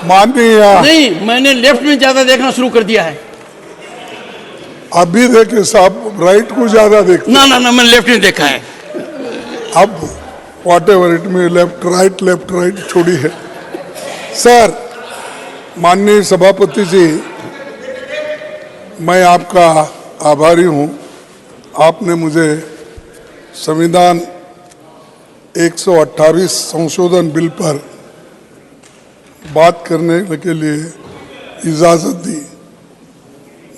माननीय, नहीं, मैंने लेफ्ट में ज्यादा देखना शुरू कर दिया है। अभी देखे साहब, राइट को ज्यादा देखते। ना ना ना, मैंने लेफ्ट में देखा है। अब वॉट एवर इट में, लेफ्ट राइट छोड़ी है। सर, माननीय सभापति जी, मैं आपका आभारी हूं। आपने मुझे संविधान 128 संशोधन बिल पर बात करने के लिए इजाज़त दी।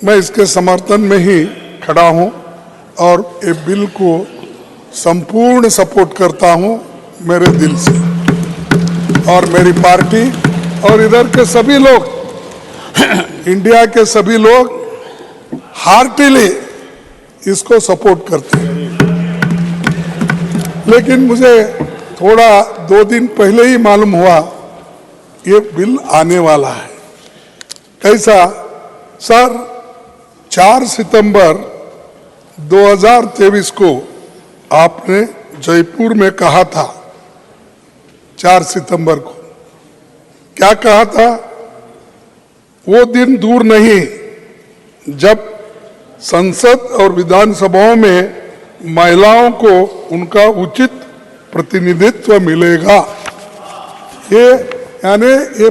मैं इसके समर्थन में ही खड़ा हूं और ये बिल को संपूर्ण सपोर्ट करता हूं मेरे दिल से, और मेरी पार्टी और इधर के सभी लोग, इंडिया के सभी लोग हार्टिली इसको सपोर्ट करते हैं। लेकिन मुझे थोड़ा 2 दिन पहले ही मालूम हुआ ये बिल आने वाला है। कैसा सर? 4 सितंबर 2023 को आपने जयपुर में कहा था, 4 सितंबर को क्या कहा था? वो दिन दूर नहीं जब संसद और विधानसभाओं में महिलाओं को उनका उचित प्रतिनिधित्व मिलेगा। ये यानी ये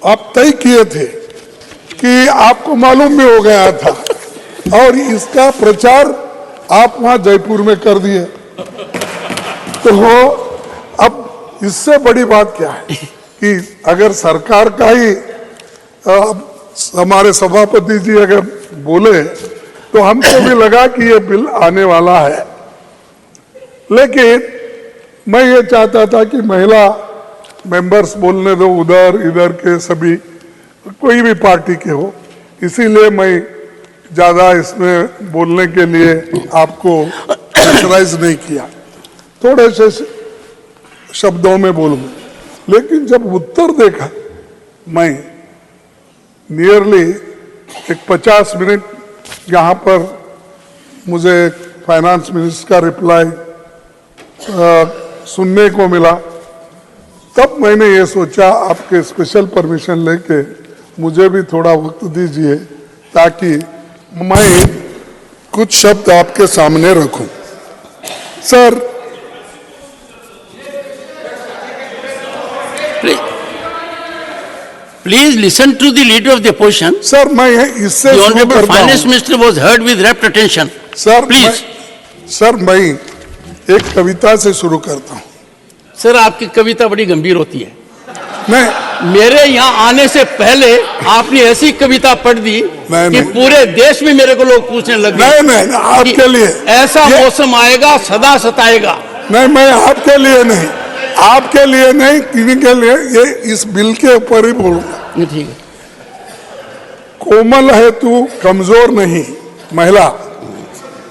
आप तय किए थे कि आपको मालूम भी हो गया था, और इसका प्रचार आप वहां जयपुर में कर दिए। तो अब इससे बड़ी बात क्या है कि अगर सरकार का ही हमारे सभापति जी अगर बोले तो हमको भी लगा कि ये बिल आने वाला है। लेकिन मैं ये चाहता था कि महिला मेंबर्स बोलने दो, उधर इधर के सभी, कोई भी पार्टी के हो, इसीलिए मैं ज़्यादा इसमें बोलने के लिए आपको प्रेशराइज नहीं किया, थोड़े से शब्दों में बोलूँगा। लेकिन जब उत्तर देखा, मैं नियरली एक 50 मिनट यहाँ पर मुझे फाइनेंस मिनिस्टर का रिप्लाई सुनने को मिला, तब मैंने ये सोचा आपके स्पेशल परमिशन लेके मुझे भी थोड़ा वक्त दीजिए ताकि मैं कुछ शब्द आपके सामने रखूं। Sir, Please listen to the leader of the opposition. Sir, मैं इससे The Honorable Finance Minister was heard with rapt attention. Sir, Please. Sir, मैं एक कविता से शुरू करता हूँ। सर, आपकी कविता बड़ी गंभीर होती है। नहीं, मेरे यहाँ आने से पहले आपने ऐसी कविता पढ़ दी कि पूरे देश में मेरे को लोग पूछने लगे। नहीं, आपके लिए ऐसा मौसम आएगा, सदा सताएगा। नहीं, मैं आपके लिए नहीं, आपके लिए नहीं, किन्हीं के लिए, ये इस बिल के ऊपर ही बोलूंगा। ठीक है। कोमल है तू, कमजोर नहीं, महिला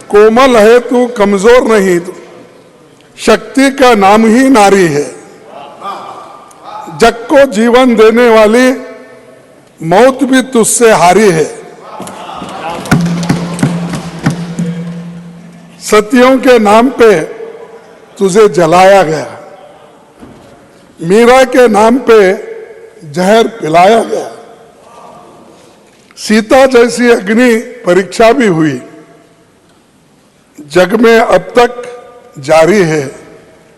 कोमल है तू, कमजोर नहीं, शक्ति का नाम ही नारी है, जग को जीवन देने वाली, मौत भी तुझसे हारी है। सतियों के नाम पे तुझे जलाया गया, मीरा के नाम पे जहर पिलाया गया, सीता जैसी अग्नि परीक्षा भी हुई, जग में अब तक जारी है,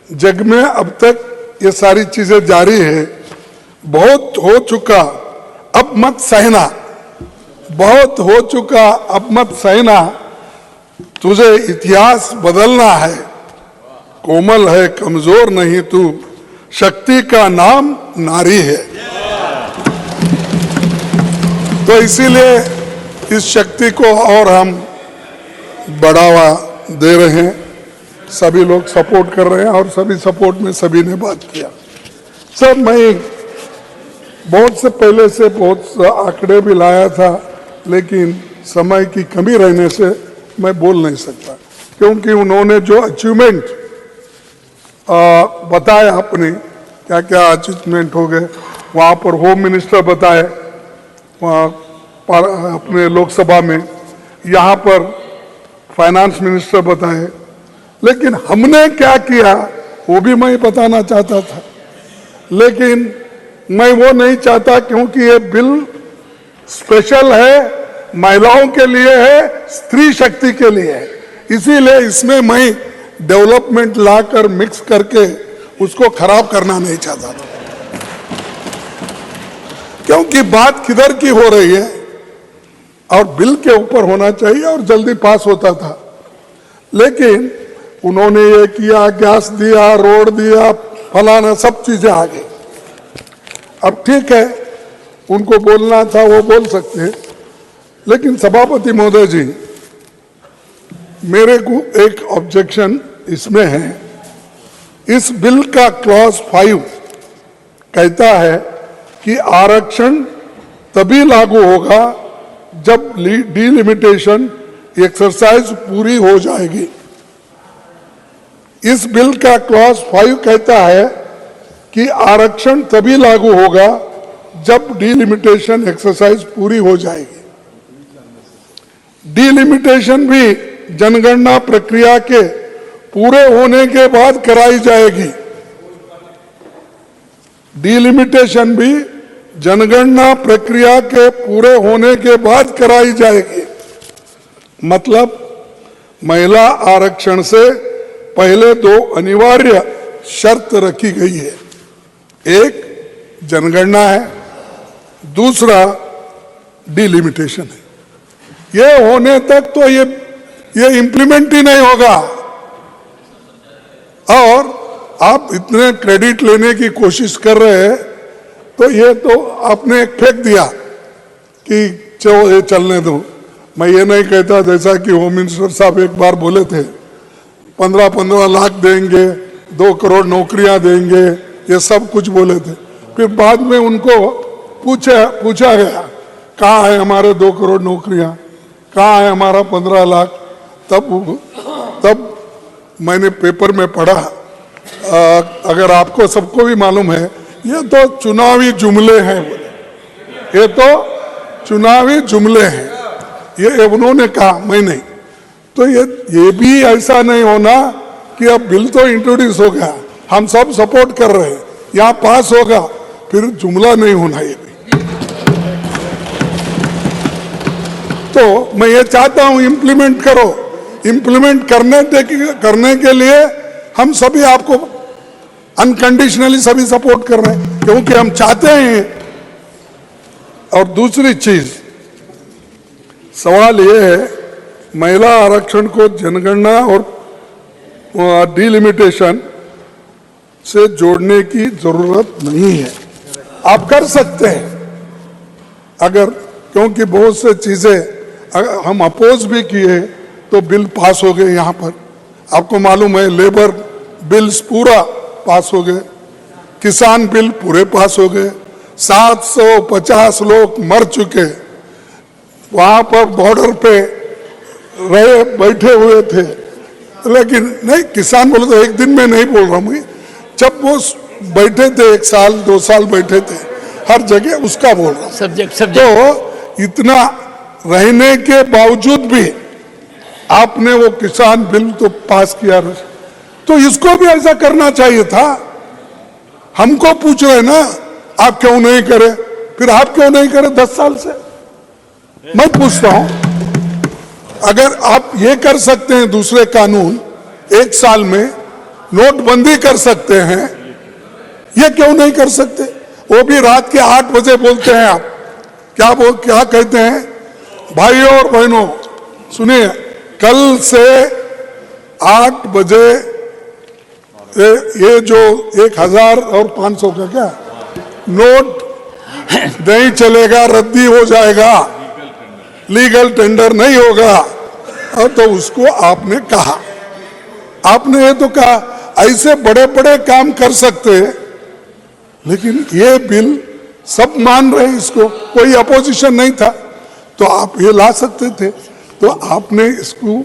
जग में अब तक ये सारी चीजें जारी है। बहुत हो चुका अब मत सहना, बहुत हो चुका अब मत सहना, तुझे इतिहास बदलना है, कोमल है कमजोर नहीं तू, शक्ति का नाम नारी है। तो इसीलिए इस शक्ति को और हम बढ़ावा दे रहे हैं, सभी लोग सपोर्ट कर रहे हैं और सभी सपोर्ट में सभी ने बात किया। सर, मैं बहुत से पहले से बहुत आंकड़े भी लाया था, लेकिन समय की कमी रहने से मैं बोल नहीं सकता, क्योंकि उन्होंने जो अचीवमेंट बताया, अपने क्या क्या अचीवमेंट हो गए, वहाँ पर होम मिनिस्टर बताए, वहाँ अपने लोकसभा में, यहाँ पर फाइनेंस मिनिस्टर बताए, लेकिन हमने क्या किया वो भी मैं बताना चाहता था। लेकिन मैं वो नहीं चाहता, क्योंकि ये बिल स्पेशल है, महिलाओं के लिए है, स्त्री शक्ति के लिए है। इसीलिए इसमें मैं डेवलपमेंट लाकर मिक्स करके उसको खराब करना नहीं चाहता था, क्योंकि बात किधर की हो रही है और बिल के ऊपर होना चाहिए और जल्दी पास होता था। लेकिन उन्होंने ये किया, गैस दिया, रोड दिया, फलाना सब चीजें आ गई। अब ठीक है, उनको बोलना था वो बोल सकते हैं, लेकिन सभापति महोदय जी, मेरे को एक ऑब्जेक्शन इसमें है। इस बिल का क्लॉज 5 कहता है कि आरक्षण तभी लागू होगा जब डिलिमिटेशन एक्सरसाइज पूरी हो जाएगी। इस बिल का क्लॉज 5 कहता है कि आरक्षण तभी लागू होगा जब डिलिमिटेशन एक्सरसाइज पूरी हो जाएगी। डिलिमिटेशन भी जनगणना प्रक्रिया के पूरे होने के बाद कराई जाएगी। डिलिमिटेशन भी जनगणना प्रक्रिया के पूरे होने के बाद कराई जाएगी। मतलब महिला आरक्षण से पहले 2 अनिवार्य शर्त रखी गई है। एक जनगणना है, दूसरा डिलिमिटेशन है। ये होने तक तो ये इंप्लीमेंट ही नहीं होगा। और आप इतने क्रेडिट लेने की कोशिश कर रहे हैं, तो ये तो आपने फेंक दिया कि चलो ये चलने दो। मैं ये नहीं कहता, जैसा कि होम मिनिस्टर साहब एक बार बोले थे 15-15 लाख देंगे, 2 करोड़ नौकरियां देंगे, ये सब कुछ बोले थे। फिर बाद में उनको पूछा गया कहाँ है हमारे 2 करोड़ नौकरियां, कहाँ है हमारा 15 लाख। तब मैंने पेपर में पढ़ा, अगर आपको सबको भी मालूम है, ये तो चुनावी जुमले हैं, ये तो चुनावी जुमले हैं, ये उन्होंने कहा, मैं नहीं। तो ये भी ऐसा नहीं होना कि अब बिल तो इंट्रोड्यूस हो गया, हम सब सपोर्ट कर रहे हैं, यहाँ पास होगा, फिर जुमला नहीं होना ये भी। तो मैं ये चाहता हूं इंप्लीमेंट करो। इंप्लीमेंट करने के लिए हम सभी आपको अनकंडीशनली सभी सपोर्ट कर रहे हैं, क्योंकि हम चाहते हैं। और दूसरी चीज, सवाल ये है, महिला आरक्षण को जनगणना और डिलिमिटेशन से जोड़ने की जरूरत नहीं है। आप कर सकते हैं अगर, क्योंकि बहुत से चीजें हम अपोज भी किए तो बिल पास हो गए। यहाँ पर आपको मालूम है, लेबर बिल्स पूरा पास हो गए, किसान बिल पूरे पास हो गए, 750 लोग मर चुके, वहां पर बॉर्डर पे रहे बैठे हुए थे। लेकिन नहीं, किसान बोले तो एक दिन में नहीं बोल रहा हूँ, जब वो बैठे थे 1 साल 2 साल बैठे थे हर जगह, उसका बोल रहा हूँ। सब्जेक्ट तो इतना रहने के बावजूद भी आपने वो किसान बिल तो पास किया, तो इसको भी ऐसा करना चाहिए था। हमको पूछ रहे ना, आप क्यों नहीं करे, फिर आप क्यों नहीं करे 10 साल से? मैं पूछता हूं, अगर आप ये कर सकते हैं दूसरे कानून 1 साल में, नोटबंदी कर सकते हैं, ये क्यों नहीं कर सकते? वो भी रात के 8 बजे बोलते हैं। आप क्या कहते हैं? भाइयों और बहनों सुनिए, कल से 8 बजे ये जो 1000 और 500 का क्या नोट नहीं चलेगा, रद्दी हो जाएगा, लीगल टेंडर नहीं होगा। और तो उसको आपने कहा, आपने ये तो कहा ऐसे बड़े बड़े काम कर सकते, लेकिन ये बिल सब मान रहे इसको, कोई अपोजिशन नहीं था, तो आप ये ला सकते थे। तो आपने इसको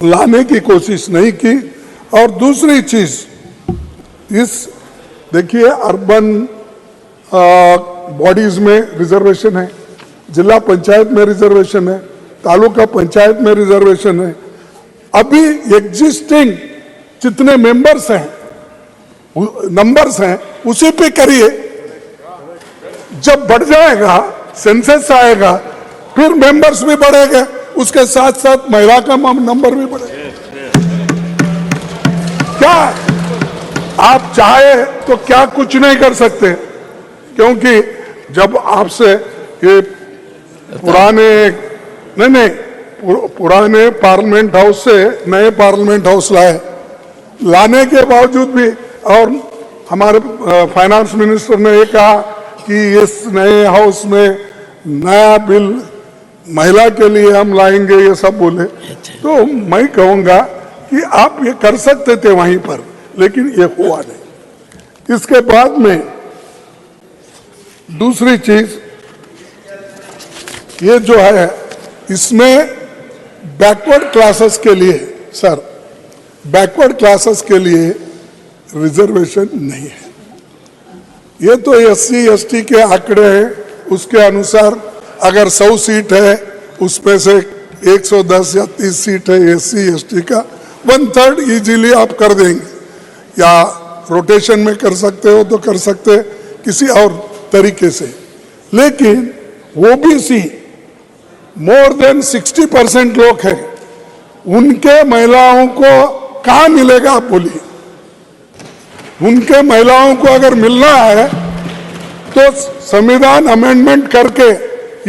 लाने की कोशिश नहीं की। और दूसरी चीज, इस देखिए अर्बन बॉडीज में रिजर्वेशन है, जिला पंचायत में रिजर्वेशन है, तालुका पंचायत में रिजर्वेशन है। अभी एग्जिस्टिंग जितने मेंबर्स हैं, नंबर्स हैं, उसी पे करिए। जब बढ़ जाएगा, सेंसस आएगा, फिर मेंबर्स भी बढ़ेंगे, उसके साथ साथ महिला का नंबर भी बढ़ेगा। क्या आप चाहे तो क्या कुछ नहीं कर सकते, क्योंकि जब आपसे ये पुराने पार्लियामेंट हाउस से नए पार्लियामेंट हाउस लाने के बावजूद भी, और हमारे फाइनेंस मिनिस्टर ने ये कहा कि इस नए हाउस में नया बिल महिला के लिए हम लाएंगे, ये सब बोले। तो मैं कहूंगा कि आप ये कर सकते थे वहीं पर, लेकिन ये हुआ नहीं। इसके बाद में दूसरी चीज ये जो है, इसमें बैकवर्ड क्लासेस के लिए, सर, बैकवर्ड क्लासेस के लिए रिजर्वेशन नहीं है। ये तो SC ST के आंकड़े हैं, उसके अनुसार अगर 100 सीट है, उसमें से 110 या 30 सीट है SC ST का, 1/3 इजीली आप कर देंगे, या रोटेशन में कर सकते हो तो कर सकते किसी और तरीके से। लेकिन OBC मोर देन 60% लोग हैं, उनके महिलाओं को कहां मिलेगा आप बोलिए? उनके महिलाओं को अगर मिलना है तो संविधान अमेंडमेंट करके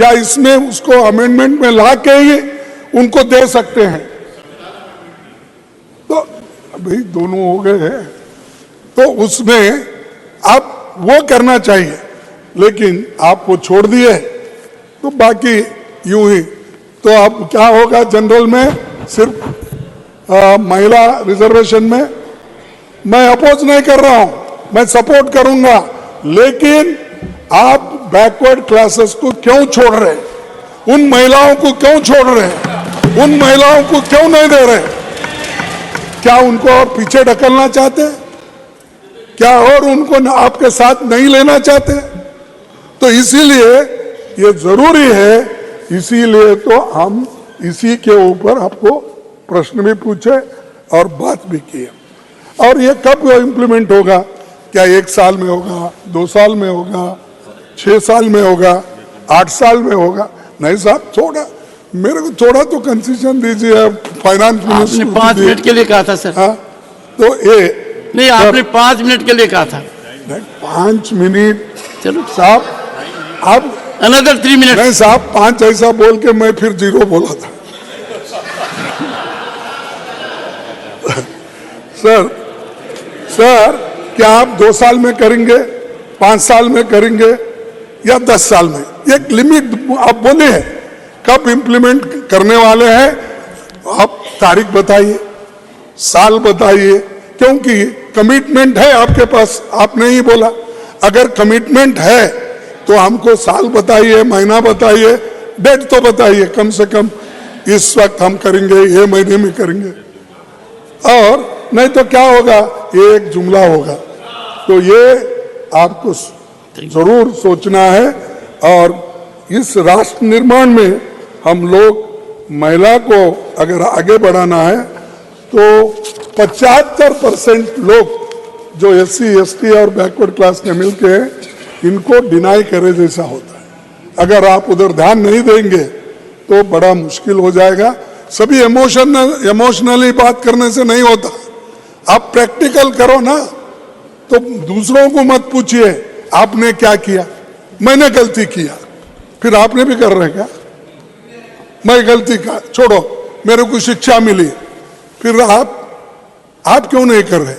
या इसमें उसको अमेंडमेंट में ला के ही उनको दे सकते हैं। तो अभी दोनों हो गए हैं, तो उसमें आप वो करना चाहिए, लेकिन आप वो छोड़ दिए, तो बाकी यूं ही। तो अब क्या होगा जनरल में, सिर्फ महिला रिजर्वेशन में मैं अपोज नहीं कर रहा हूं, मैं सपोर्ट करूंगा, लेकिन आप बैकवर्ड क्लासेस को क्यों छोड़ रहे हैं? उन महिलाओं को क्यों छोड़ रहे हैं? उन महिलाओं को क्यों नहीं दे रहे? क्या उनको और पीछे ढकलना चाहते हैं क्या, और उनको आपके साथ नहीं लेना चाहते? तो इसीलिए ये जरूरी है, इसीलिए तो हम इसी के ऊपर आपको प्रश्न भी पूछे और बात भी की। और ये कब इंप्लीमेंट होगा? क्या 1 साल में होगा, 2 साल में होगा, 6 साल में होगा, 8 साल में होगा? नहीं साहब, थोड़ा मेरे को थोड़ा तो कंसेशन दीजिए। फाइनेंस मिनिस्टर 5 मिनट के लिए कहा था सर। हाँ, तो ये नहीं, आपने 5 मिनट के लिए कहा था। 5 मिनट चलो साहब, आप अनदर 3 मिनट। नहीं साहब, 5 ऐसा बोल के मैं फिर 0 बोला था। सर क्या आप 2 साल में करेंगे, 5 साल में करेंगे या 10 साल में? एक लिमिट आप बोले हैं, कब इंप्लीमेंट करने वाले हैं? आप तारीख बताइए, साल बताइए, क्योंकि कमिटमेंट है आपके पास, आपने ही बोला। अगर कमिटमेंट है तो हमको साल बताइए, महीना बताइए, डेट तो बताइए कम से कम, इस वक्त हम करेंगे, ये महीने में करेंगे। और नहीं तो क्या होगा, ये एक जुमला होगा। तो ये आपको जरूर सोचना है, और इस राष्ट्र निर्माण में हम लोग महिला को अगर आगे बढ़ाना है तो 75% लोग जो SC ST और बैकवर्ड क्लास के मिलके इनको डिनाई करे जैसा होता है। अगर आप उधर ध्यान नहीं देंगे तो बड़ा मुश्किल हो जाएगा। सभी इमोशनली बात करने से नहीं होता, आप प्रैक्टिकल करो ना। तो दूसरों को मत पूछिए आपने क्या किया, मैंने गलती किया, फिर आपने भी कर रहे क्या? मैं गलती का छोड़ो, मेरे को शिक्षा मिली, फिर आप क्यों नहीं कर रहे?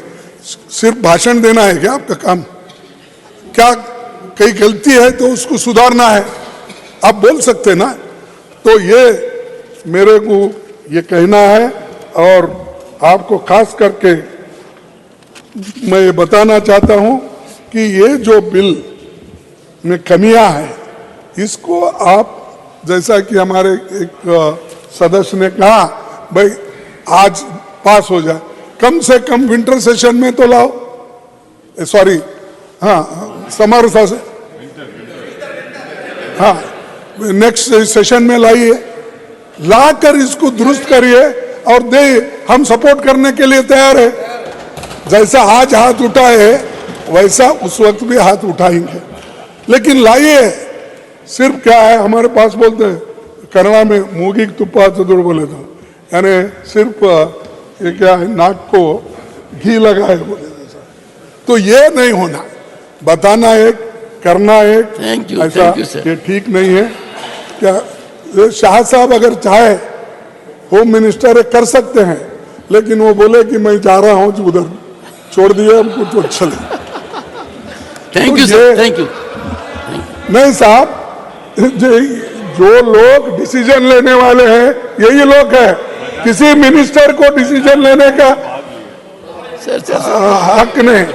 सिर्फ भाषण देना है क्या आपका काम? क्या कहीं गलती है तो उसको सुधारना है, आप बोल सकते ना। तो ये मेरे को ये कहना है, और आपको खास करके मैं ये बताना चाहता हूं कि ये जो बिल में कमियां हैं, इसको आप, जैसा कि हमारे एक सदस्य ने कहा, भाई आज पास हो जाए, कम से कम विंटर सेशन में तो लाओ, सॉरी हाँ समर सेशन, हाँ नेक्स्ट सेशन में लाइए, लाकर इसको दुरुस्त करिए और दे। हम सपोर्ट करने के लिए तैयार है। जैसा आज हाथ उठाए वैसा उस वक्त भी हाथ उठाएंगे। लेकिन लाइए। सिर्फ क्या है हमारे पास बोलते हैं कन्नड़ा में मूगी तुप्पा चतुर बोले तो, यानी सिर्फ ये क्या है नाक को घी लगाए बोले जैसा। तो ये नहीं होना, बताना एक, करना एक, ऐसा ये ठीक नहीं है। क्या ये शाह साहब अगर चाहे होम मिनिस्टर है कर सकते हैं, लेकिन वो बोले कि मैं जा रहा हूं उधर, छोड़ दिए हमको तो चले। Thank you sir, thank you. नहीं साहब, जो लोग डिसीजन लेने वाले हैं यही लोग हैं। किसी मिनिस्टर को डिसीजन लेने का हक नहीं,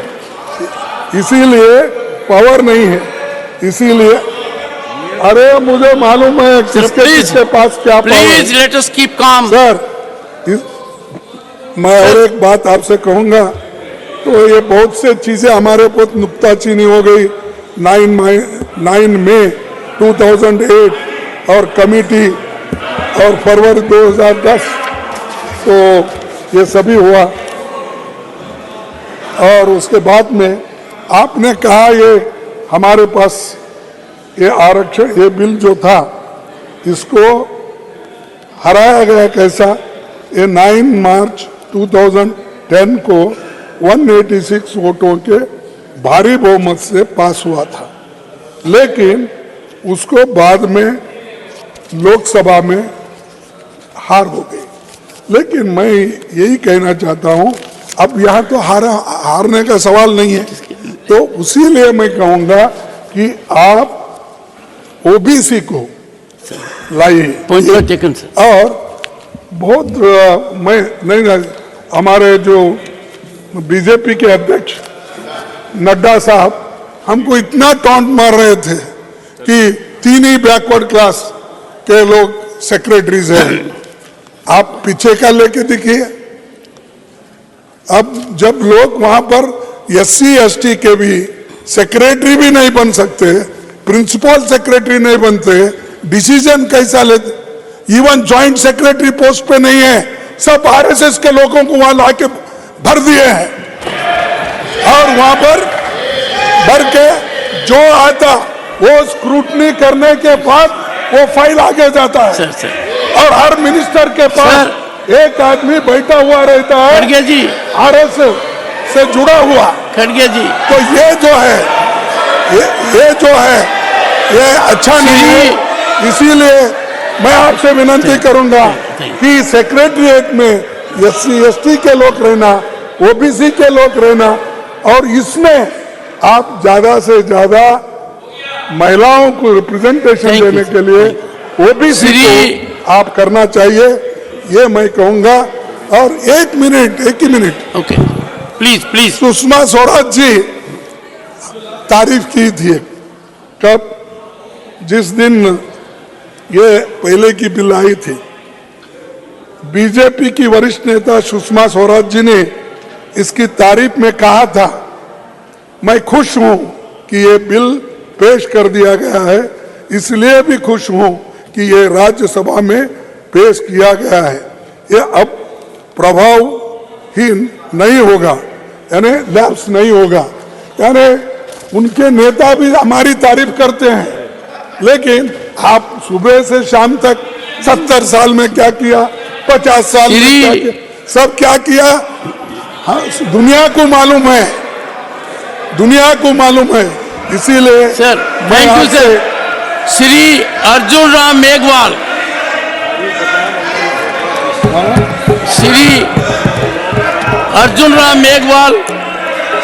इसीलिए पावर नहीं है, इसीलिए। अरे मुझे मालूम है किसके पास क्या पावर है। Please let us keep calm. Sir मैं और एक बात आपसे कहूंगा, तो ये बहुत से चीजें हमारे बहुत नुक्ताचीनी हो गई 9 मई 2008 और कमिटी और फरवरी 2010, तो ये सभी हुआ। और उसके बाद में आपने कहा ये हमारे पास ये आरक्षण, ये बिल जो था इसको हराया गया कैसा। ये 9 मार्च 2010 को 186 वोटों के भारी बहुमत से पास हुआ था, लेकिन उसको बाद में लोकसभा में हार हो गई। लेकिन मैं यही कहना चाहता हूं, अब यहाँ तो हारने का सवाल नहीं है, तो उसीलिए मैं कहूंगा कि आप ओबीसी को लाइए। और बहुत मैं नहीं, हमारे जो बीजेपी के अध्यक्ष नड्डा साहब हमको इतना टॉन्ट मार रहे थे कि 3 ही बैकवर्ड क्लास के लोग सेक्रेटरीज हैं। आप पीछे का लेके देखिए, अब जब लोग वहां पर SC ST के भी सेक्रेटरी भी नहीं बन सकते, प्रिंसिपल सेक्रेटरी नहीं बनते, डिसीजन कैसा लेते, इवन जॉइंट सेक्रेटरी पोस्ट पे नहीं है, सब RSS के लोगों को वहां लाके भर दिए हैं। और वहां पर भर के जो आता वो स्क्रूटनी करने के बाद वो फाइल आगे जाता है। और हर मिनिस्टर के पास एक आदमी बैठा हुआ रहता है, खड़गे जी, RSS से जुड़ा हुआ। खड़गे जी, तो ये जो है ये अच्छा नहीं है। इसीलिए मैं आपसे विनती करूंगा कि सेक्रेटरीट में SC ST के लोग रहना, OBC के लोग रहना, और इसमें आप ज्यादा से ज्यादा महिलाओं को रिप्रेजेंटेशन देने के लिए OBC को आप करना चाहिए, ये मैं कहूंगा। और एक ही minute okay, please. Sushma Swaraj ji तारीफ की थी कब, जिस दिन ये पहले की बिल आई थी, बीजेपी की वरिष्ठ नेता सुषमा स्वराज जी ने इसकी तारीफ में कहा था, मैं खुश हूं कि ये बिल पेश कर दिया गया है, इसलिए भी खुश हूं कि ये राज्यसभा में पेश किया गया है। ये अब प्रभावहीन नहीं होगा, यानी लैप्स नहीं होगा। यानी उनके नेता भी हमारी तारीफ करते हैं, लेकिन आप सुबह से शाम तक 70 साल में क्या किया, 50 साल में क्या किया, सब क्या किया, हाँ, दुनिया को मालूम है, इसीलिए sir thank you sir. Shri Arjun Ram Meghwal,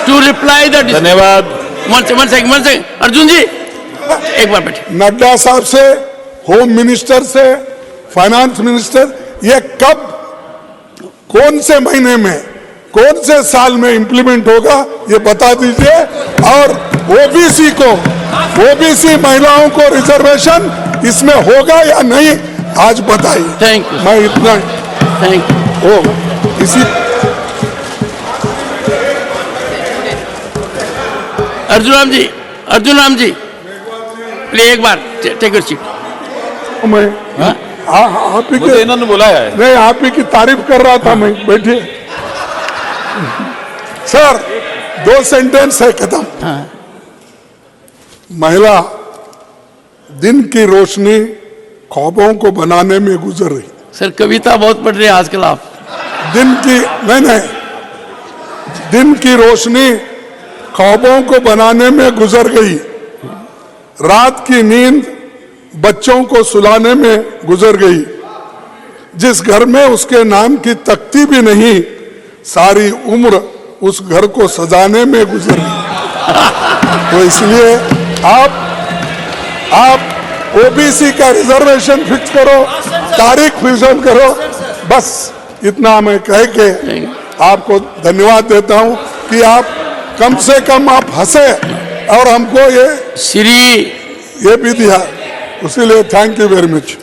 to reply the. धन्यवाद। वन सेकंड अर्जुन जी एक बार बैठे। नड्डा साहब से, होम मिनिस्टर से, फाइनेंस मिनिस्टर, ये कब, कौन से महीने में, कौन से साल में इंप्लीमेंट होगा ये बता दीजिए। और ओबीसी महिलाओं को रिजर्वेशन इसमें होगा या नहीं आज बताइए। Thank you. मैं इतना थैंक यू। इसी अर्जुन राम जी प्लीज एक बार टेक योर सीट। मैं आप ही के इन्होंने बोला है, नहीं आप ही की तारीफ कर रहा था मैं, बैठिए। सर 2 सेंटेंस है, खत्म। महिला दिन की रोशनी ख्वाबों को बनाने में गुजर रही। सर कविता बहुत पढ़ रहे हैं आजकल आप। दिन की नहीं, दिन की रोशनी ख्वाबों को बनाने में गुजर गई, रात की नींद बच्चों को सुलाने में गुजर गई। जिस घर में उसके नाम की तख्ती भी नहीं, सारी उम्र उस घर को सजाने में गुजर गई। तो इसलिए आप ओबीसी का रिजर्वेशन फिक्स करो, तारीख फिक्स करो, बस इतना मैं कह के आपको धन्यवाद देता हूं कि आप कम से कम आप हंसे और हमको ये भी दिया, उसी लिए thank you very much.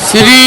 Shri